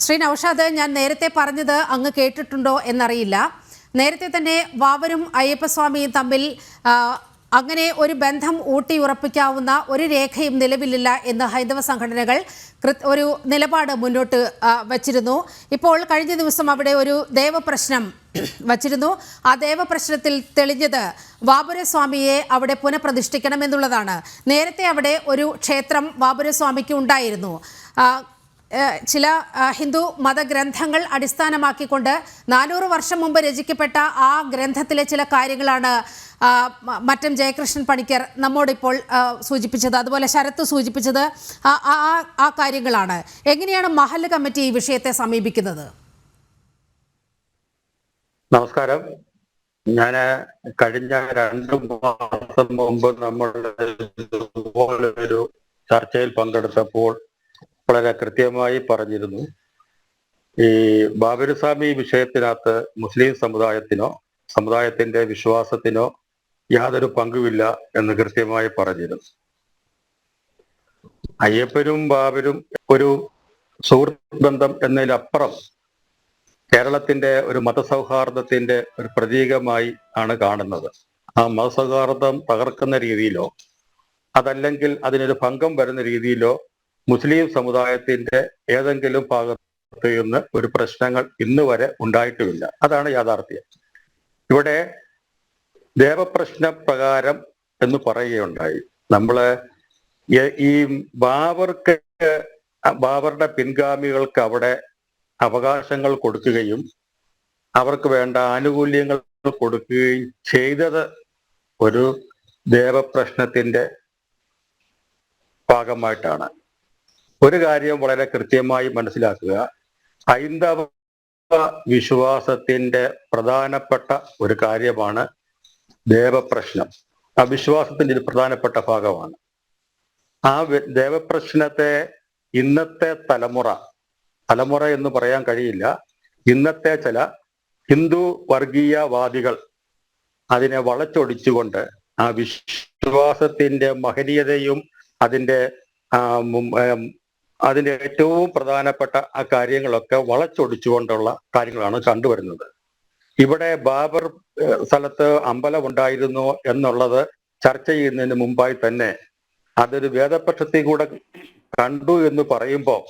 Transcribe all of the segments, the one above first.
ശ്രീ നൌഷാദ്, ഞാൻ നേരത്തെ പറഞ്ഞത് അങ്ങ് കേട്ടിട്ടുണ്ടോ എന്നറിയില്ല. നേരത്തെ തന്നെ വാവരും അയ്യപ്പസ്വാമിയും തമ്മിൽ അങ്ങനെ ഒരു ബന്ധം ഊട്ടിയുറപ്പിക്കാവുന്ന ഒരു രേഖയും നിലവിലില്ല എന്ന് ഹൈന്ദവ സംഘടനകൾ ഒരു നിലപാട് മുന്നോട്ട് വച്ചിരുന്നു. ഇപ്പോൾ കഴിഞ്ഞ ദിവസം അവിടെ ഒരു ദേവപ്രശ്നം വച്ചിരുന്നു. ആ ദേവപ്രശ്നത്തിൽ തെളിഞ്ഞത് വാപുരസ്വാമിയെ അവിടെ പുനഃപ്രതിഷ്ഠിക്കണമെന്നുള്ളതാണ്. നേരത്തെ അവിടെ ഒരു ക്ഷേത്രം വാപുരസ്വാമിക്ക് ഉണ്ടായിരുന്നു. ചില ഹിന്ദു മതഗ്രന്ഥങ്ങൾ അടിസ്ഥാനമാക്കിക്കൊണ്ട് 400 വർഷം മുമ്പ് രചിക്കപ്പെട്ട ആ ഗ്രന്ഥത്തിലെ ചില കാര്യങ്ങളാണ് മറ്റം ജയകൃഷ്ണൻ പണിക്കർ നമ്മോടിപ്പോൾ സൂചിപ്പിച്ചത്, അതുപോലെ ശരത്ത് സൂചിപ്പിച്ചത് ആ കാര്യങ്ങളാണ്. എങ്ങനെയാണ് മഹല്ല് കമ്മിറ്റി ഈ വിഷയത്തെ സമീപിക്കുന്നത്? നമസ്കാരം. ഞാൻ കഴിഞ്ഞ 2 മാസം മുമ്പ് ഒരു ചർച്ചയിൽ പങ്കെടുത്തപ്പോൾ വളരെ കൃത്യമായി പറഞ്ഞിരുന്നു, ഈ ബാബുരസ്വാമി വിഷയത്തിനകത്ത് മുസ്ലിം സമുദായത്തിന്റെ വിശ്വാസത്തിനോ യാതൊരു പങ്കുമില്ല എന്ന് കൃത്യമായി പറഞ്ഞിരുന്നു. അയ്യപ്പനും ബാബരും ഒരു സുഹൃത്ത് ബന്ധം എന്നതിലപ്പുറം കേരളത്തിന്റെ ഒരു മതസൗഹാർദ്ദത്തിന്റെ ഒരു പ്രതീകമായി ആണ് കാണുന്നത്. ആ മതസൗഹാർദ്ദം തകർക്കുന്ന രീതിയിലോ അതല്ലെങ്കിൽ അതിനൊരു ഭംഗം വരുന്ന രീതിയിലോ മുസ്ലിം സമുദായത്തിന്റെ ഏതെങ്കിലും ഭാഗത്ത് നിന്ന് ഒരു പ്രശ്നങ്ങൾ ഇന്ന് വരെ ഉണ്ടായിട്ടുമില്ല. അതാണ് യാഥാർത്ഥ്യം. ഇവിടെ ദേവപ്രശ്ന പ്രകാരം എന്ന് പറയുകയുണ്ടായി. നമ്മള് ഈ ബാബറുടെ പിൻഗാമികൾക്ക് അവിടെ അവകാശങ്ങൾ കൊടുക്കുകയും അവർക്ക് വേണ്ട ആനുകൂല്യങ്ങൾ കൊടുക്കുകയും ചെയ്തത് ഒരു ദേവപ്രശ്നത്തിന്റെ ഭാഗമായിട്ടാണ്. ഒരു കാര്യം വളരെ കൃത്യമായി മനസ്സിലാക്കുക, ഹൈന്ദവ വിശ്വാസത്തിന്റെ പ്രധാനപ്പെട്ട ഒരു കാര്യമാണ് ദേവപ്രശ്നം. ആ വിശ്വാസത്തിന്റെ ഒരു പ്രധാനപ്പെട്ട ഭാഗമാണ്. ആ ദേവപ്രശ്നത്തെ ഇന്നത്തെ തലമുറ എന്ന് പറയാൻ കഴിയില്ല, ഇന്നത്തെ ചില ഹിന്ദു വർഗീയവാദികൾ അതിനെ വളച്ചൊടിച്ചുകൊണ്ട് ആ വിശ്വാസത്തിന്റെ മഹനീയതയും അതിന്റെ ഏറ്റവും പ്രധാനപ്പെട്ട ആ കാര്യങ്ങളൊക്കെ വളച്ചൊടിച്ചുകൊണ്ടുള്ള കാര്യങ്ങളാണ് കണ്ടുവരുന്നത്. ഇവിടെ ബാബർ സ്ഥലത്ത് അമ്പലം ഉണ്ടായിരുന്നോ എന്നുള്ളത് ചർച്ച ചെയ്യുന്നതിന് മുമ്പായി തന്നെ അതൊരു വേദപക്ഷത്തിൽ കൂടെ കണ്ടു എന്ന് പറയുമ്പോൾ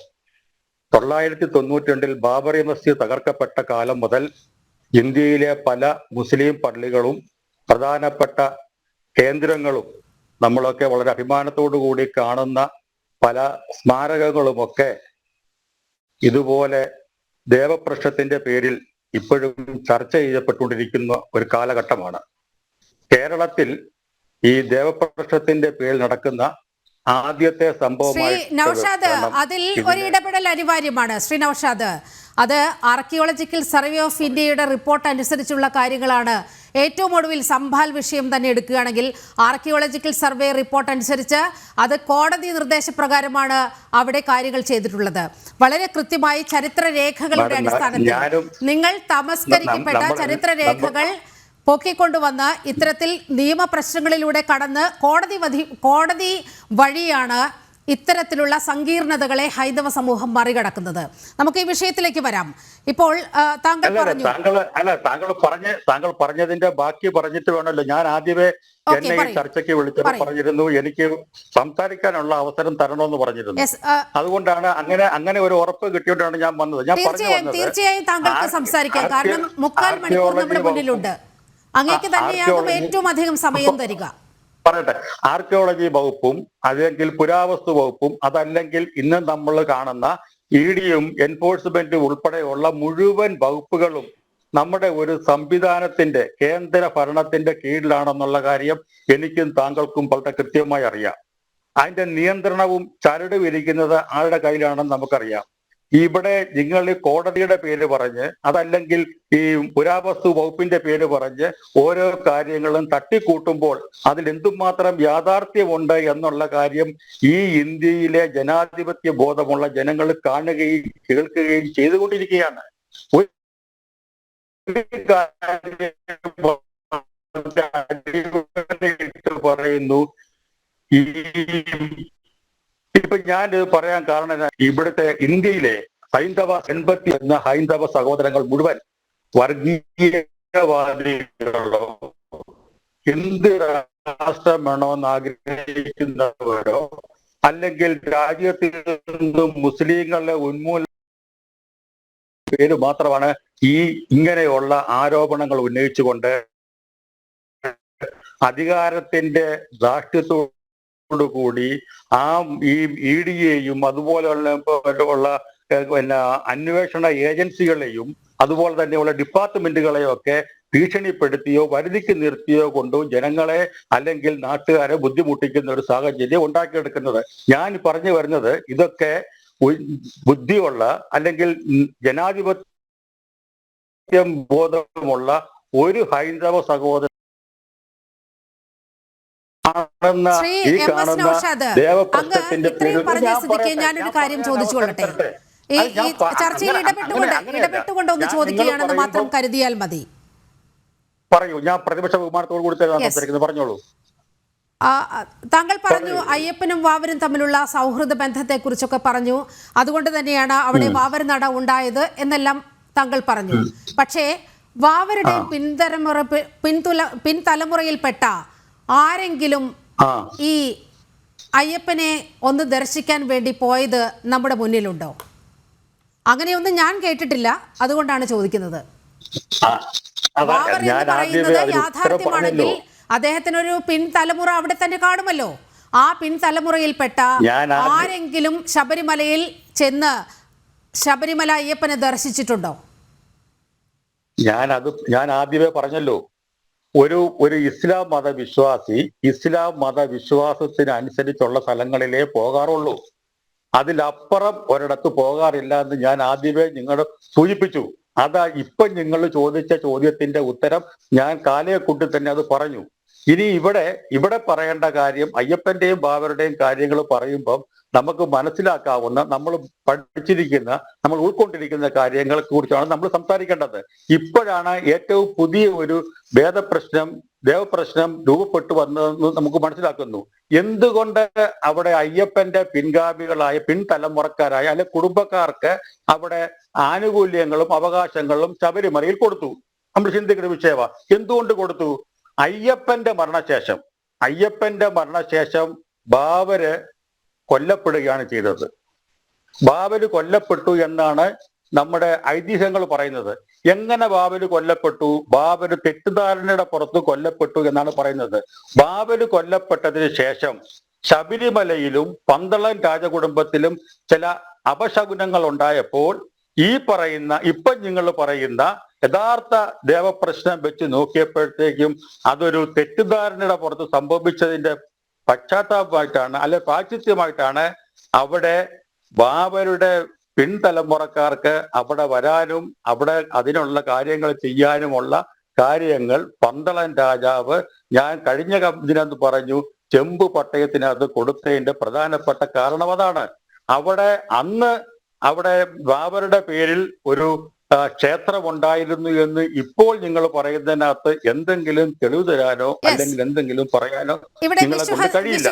992 ബാബറി മസ്ജിദ് തകർക്കപ്പെട്ട കാലം മുതൽ ഇന്ത്യയിലെ പല മുസ്ലിം പള്ളികളും പ്രധാനപ്പെട്ട കേന്ദ്രങ്ങളും നമ്മളൊക്കെ വളരെ അഭിമാനത്തോടു കൂടി കാണുന്ന പല സ്മാരകങ്ങളുമൊക്കെ ഇതുപോലെ ദേവപ്രശ്നത്തിന്റെ പേരിൽ ഇപ്പോഴും ചർച്ച ചെയ്യപ്പെട്ടുകൊണ്ടിരിക്കുന്ന ഒരു കാലഘട്ടമാണ്. കേരളത്തിൽ ഈ ദേവപ്രശ്നത്തിന്റെ പേരിൽ നടക്കുന്ന ആദ്യത്തെ സംഭവമായി അതിൽ ഒരു ഇടപെടൽ അനിവാര്യമാണ്. ശ്രീ നൌഷാദ്, അത് ആർക്കിയോളജിക്കൽ സർവേ ഓഫ് ഇന്ത്യയുടെ റിപ്പോർട്ട് അനുസരിച്ചുള്ള കാര്യങ്ങളാണ്. ഏറ്റവും ഒടുവിൽ സംഭാൽ വിഷയം തന്നെ എടുക്കുകയാണെങ്കിൽ ആർക്കിയോളജിക്കൽ സർവേ റിപ്പോർട്ട് അനുസരിച്ച് അത് കോടതി നിർദ്ദേശപ്രകാരമാണ് അവിടെ കാര്യങ്ങൾ ചെയ്തിട്ടുള്ളത്. വളരെ കൃത്യമായി ചരിത്രരേഖകളുടെ അടിസ്ഥാനത്തിൽ നിങ്ങൾ തമസ്കരിക്കപ്പെട്ട ചരിത്രരേഖകൾ പൊക്കിക്കൊണ്ടുവന്ന് ഇത്തരത്തിൽ നിയമപ്രശ്നങ്ങളിലൂടെ കടന്ന് കോടതി വഴിയാണ് ഇത്തരത്തിലുള്ള സങ്കീർണതകളെ ഹൈന്ദവ സമൂഹം മറികടക്കുന്നത്. നമുക്ക് ഈ വിഷയത്തിലേക്ക് വരാം. ഇപ്പോൾ താങ്കൾ പറഞ്ഞതിന്റെ ബാക്കി പറഞ്ഞിട്ട് വേണമല്ലോ. ഞാൻ ആദ്യമേ എന്നെ ഈ ചർച്ചയ്ക്ക് വിളിച്ചപ്പോൾ പറഞ്ഞിരുന്നു എനിക്ക് സംസാരിക്കാനുള്ള അവസരം തരണമെന്ന് പറഞ്ഞിരുന്നു. അതുകൊണ്ടാണ് അങ്ങനെ ഒരു ഉറപ്പ് കിട്ടിയോണ്ടാണ് ഞാൻ വന്നത്. ഞാൻ തീർച്ചയായും താങ്കൾക്ക് സംസാരിക്കാം, കാരണം 3/4 മണിക്കൂർ നമ്മുടെ മുന്നിലുണ്ട്. അങ്ങേക്ക് തന്നെയാകും ഏറ്റവും അധികം സമയം തരിക. പറയട്ടെ, ആർക്കിയോളജി വകുപ്പും അല്ലെങ്കിൽ പുരാവസ്തു വകുപ്പും അതല്ലെങ്കിൽ ഇന്ന് നമ്മൾ കാണുന്ന ഇഡിയും എൻഫോഴ്സ്മെന്റും ഉൾപ്പെടെയുള്ള മുഴുവൻ വകുപ്പുകളും നമ്മുടെ ഒരു സംവിധാനത്തിന്റെ കേന്ദ്ര ഭരണത്തിന്റെ കീഴിലാണെന്നുള്ള കാര്യം എനിക്കും താങ്കൾക്കും വളരെ കൃത്യമായി അറിയാം. അതിന്റെ നിയന്ത്രണവും ചരട് വിരിക്കുന്നത് ആരുടെ കയ്യിലാണെന്ന് നമുക്കറിയാം. ഇവിടെ നിങ്ങൾ കോടതിയുടെ പേര് പറഞ്ഞ് അതല്ലെങ്കിൽ ഈ പുരാവസ്തു വകുപ്പിന്റെ പേര് പറഞ്ഞ് ഓരോ കാര്യങ്ങളും തട്ടിക്കൂട്ടുമ്പോൾ അതിൽ എന്തുമാത്രം യാഥാർത്ഥ്യമുണ്ട് എന്നുള്ള കാര്യം ഈ ഇന്ത്യയിലെ ജനാധിപത്യ ബോധമുള്ള ജനങ്ങൾ കാണുകയും കേൾക്കുകയും ചെയ്തുകൊണ്ടിരിക്കുകയാണ്. പറയുന്നു ഇപ്പൊ ഞാൻ പറയാൻ കാരണം ഇവിടുത്തെ ഇന്ത്യയിലെ ഹൈന്ദവ 80 എന്ന ഹൈന്ദവ സഹോദരങ്ങൾ മുഴുവൻ വർഗീയവാദികളോ ഹിന്ദു രാഷ്ട്രം വേണമെന്ന് ആഗ്രഹിക്കുന്നവരോ അല്ലെങ്കിൽ രാജ്യത്തിൽ നിന്നും മുസ്ലിങ്ങളെ പേര് മാത്രമാണ് ഈ ഇങ്ങനെയുള്ള ആരോപണങ്ങൾ ഉന്നയിച്ചുകൊണ്ട് അധികാരത്തിന്റെ ധാർഷ്ട്യത്തോടുകൂടി ആ ഈ ED-യെയും അതുപോലെയുള്ള അന്വേഷണ ഏജൻസികളെയും അതുപോലെ തന്നെയുള്ള ഡിപ്പാർട്ട്മെന്റുകളെയോ ഒക്കെ ഭീഷണിപ്പെടുത്തിയോ വരുതിക്ക് നിർത്തിയോ കൊണ്ടോ ജനങ്ങളെ അല്ലെങ്കിൽ നാട്ടുകാരെ ബുദ്ധിമുട്ടിക്കുന്ന ഒരു സാഹചര്യം ഉണ്ടാക്കിയെടുക്കുന്നത്. ഞാൻ പറഞ്ഞു വരുന്നത് ഇതൊക്കെ ബുദ്ധിയുള്ള അല്ലെങ്കിൽ ജനാധിപത്യം ബോധമുള്ള ഒരു ഹൈന്ദവ സഹോദരൻ ശ്രീ എം.എസ്. നൗഷാദ്, അങ്ങ് ഇത്രയും പറഞ്ഞ സ്ഥിതിക്ക് ഞാനൊരു കാര്യം ചോദിച്ചുകൊള്ളട്ടെ. ഈ ചർച്ചയിൽ ഇടപെട്ടുകൊണ്ട് ഒന്ന് ചോദിക്കുകയാണെന്ന് മാത്രം കരുതിയാൽ മതി. പറയൂ, ഞാൻ പ്രതിപക്ഷ ബഹുമാനത്തോട് കൂടി സംസാരിക്കുന്നത്, പറഞ്ഞോളൂ. താങ്കൾ പറഞ്ഞു അയ്യപ്പനും വാവരും തമ്മിലുള്ള സൗഹൃദ ബന്ധത്തെക്കുറിച്ചൊക്കെ പറഞ്ഞു, അതുകൊണ്ട് തന്നെയാണ് അവിടെ വാവർ നട ഉണ്ടായത് എന്നെല്ലാം താങ്കൾ പറഞ്ഞു. പക്ഷേ വാവരുടെ പിൻതലമുറയിൽപ്പെട്ട ആരെങ്കിലും ഈ അയ്യപ്പനെ ഒന്ന് ദർശിക്കാൻ വേണ്ടി പോയത് നമ്മുടെ മുന്നിലുണ്ടോ? അങ്ങനെയൊന്നും ഞാൻ കേട്ടിട്ടില്ല, അതുകൊണ്ടാണ് ചോദിക്കുന്നത്. വാവർ എന്ന് പറയുന്നത് യാഥാർത്ഥ്യമാണെങ്കിൽ അദ്ദേഹത്തിനൊരു പിൻതലമുറ അവിടെ തന്നെ കാണുമല്ലോ. ആ പിൻതലമുറയിൽപ്പെട്ട ആരെങ്കിലും ശബരിമലയിൽ ചെന്ന് ശബരിമല അയ്യപ്പനെ ദർശിച്ചിട്ടുണ്ടോ? ഞാൻ ആദ്യമേ പറഞ്ഞല്ലോ, ഒരു ഇസ്ലാം മതവിശ്വാസത്തിനനുസരിച്ചുള്ള സ്ഥലങ്ങളിലേ പോകാറുള്ളൂ. അതിലപ്പുറം ഒരിടത്ത് പോകാറില്ല എന്ന് ഞാൻ ആദ്യമേ നിങ്ങളോട് സൂചിപ്പിച്ചു. അതാ ഇപ്പൊ നിങ്ങൾ ചോദിച്ച ചോദ്യത്തിന്റെ ഉത്തരം ഞാൻ കാലയെ കൂട്ടി തന്നെ അത് പറഞ്ഞു. ഇനി ഇവിടെ പറയേണ്ട കാര്യം അയ്യപ്പന്റെയും ബാബരുടെയും കാര്യങ്ങൾ പറയുമ്പം നമുക്ക് മനസ്സിലാക്കാവുന്ന, നമ്മൾ പഠിച്ചിരിക്കുന്ന, നമ്മൾ ഉൾക്കൊണ്ടിരിക്കുന്ന കാര്യങ്ങളെ കുറിച്ചാണ് നമ്മൾ സംസാരിക്കേണ്ടത്. ഇപ്പോഴാണ് ഏറ്റവും പുതിയ ഒരു ദേവപ്രശ്നം രൂപപ്പെട്ടു വന്നതെന്ന് നമുക്ക് മനസ്സിലാക്കുന്നു. എന്തുകൊണ്ട് അവിടെ അയ്യപ്പന്റെ പിൻഗാമികളായ പിൻതലമുറക്കാരായ അല്ലെ കുടുംബക്കാർക്ക് അവിടെ ആനുകൂല്യങ്ങളും അവകാശങ്ങളും ശബരിമലയിൽ കൊടുത്തു? നമ്മൾ ചിന്തിക്കുന്ന വിഷയമാണ്. എന്തുകൊണ്ട് കൊടുത്തു? അയ്യപ്പന്റെ മരണശേഷം ബാബര് കൊല്ലപ്പെടുകയാണ് ചെയ്തത്. ബാബര് കൊല്ലപ്പെട്ടു എന്നാണ് നമ്മുടെ ഐതിഹ്യങ്ങൾ പറയുന്നത്. എങ്ങനെ ബാബര് കൊല്ലപ്പെട്ടു? ബാബര് തെറ്റിദ്ധാരണയുടെ പുറത്ത് കൊല്ലപ്പെട്ടു എന്നാണ് പറയുന്നത്. ബാബര് കൊല്ലപ്പെട്ടതിന് ശേഷം ശബരിമലയിലും പന്തളം രാജകുടുംബത്തിലും ചില അപശകുനങ്ങൾ ഉണ്ടായപ്പോൾ ഇപ്പൊ നിങ്ങൾ പറയുന്ന യഥാർത്ഥ ദേവപ്രശ്നം വെച്ച് നോക്കിയപ്പോഴത്തേക്കും അതൊരു തെറ്റിദ്ധാരണയുടെ പുറത്ത് സംഭവിച്ചതിന്റെ പശ്ചാത്താപമായിട്ടാണ്, അല്ലെ പ്രാചിത്യമായിട്ടാണ് അവിടെ ബാബരുടെ പിൻതലമുറക്കാർക്ക് അവിടെ വരാനും അവിടെ അതിനുള്ള കാര്യങ്ങൾ ചെയ്യാനുമുള്ള കാര്യങ്ങൾ പന്തളം രാജാവ് ഞാൻ കഴിഞ്ഞ ദിനത്ത് പറഞ്ഞു ചെമ്പ് പട്ടയത്തിനകത്ത് കൊടുത്തതിന്റെ പ്രധാനപ്പെട്ട കാരണം അതാണ്. അവിടെ ബാബരുടെ പേരിൽ ഒരു ക്ഷേത്രം ഉണ്ടായിരുന്നു എന്ന് ഇപ്പോൾ നിങ്ങൾ പറയുന്നതിനകത്ത് എന്തെങ്കിലും തെളിവ് തരാനോ അല്ലെങ്കിൽ എന്തെങ്കിലും പറയാനോ നിങ്ങളെ കൊണ്ട് കഴിയില്ല.